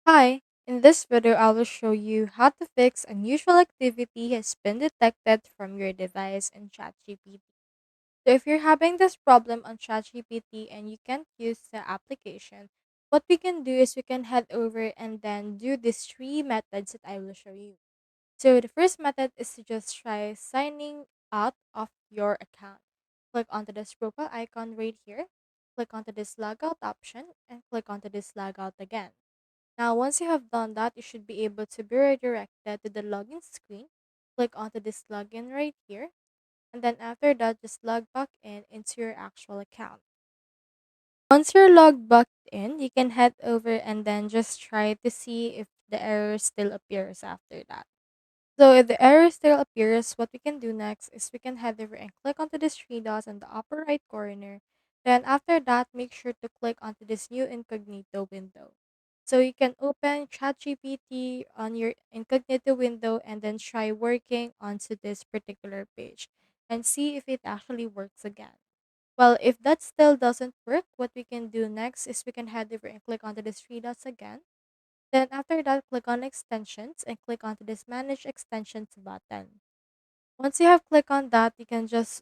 Hi, in this video I will show you how to fix unusual activity has been detected from your device in ChatGPT. So if you're having this problem on ChatGPT and you can't use the application, what we can do is we can head over and then do these three methods that I will show you. So the first method is to just try signing out of your account. Click onto this profile icon right here, click onto this logout option, and click onto this logout again. Now, once you have done that, you should be able to be redirected to the login screen. Click onto this login right here. And then after that, just log back in into your actual account. Once you're logged back in, you can head over and then just try to see if the error still appears after that. So if the error still appears, what we can do next is we can head over and click onto this three dots in the upper right corner. Then after that, make sure to click onto this new incognito window. So you can open ChatGPT on your incognito window and then try working onto this particular page and see if it actually works again. Well, if that still doesn't work, what we can do next is we can head over and click onto this three dots again. Then after that, click on extensions and click onto this manage extensions button. Once you have clicked on that, you can just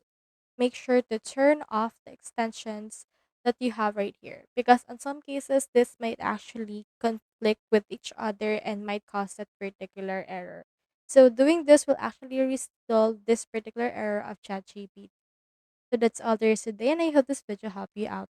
make sure to turn off the extensions that you have right here because in some cases this might actually conflict with each other and might cause that particular error. So doing this will actually resolve this particular error of ChatGPT. So that's all there is today and I hope this video helped you out.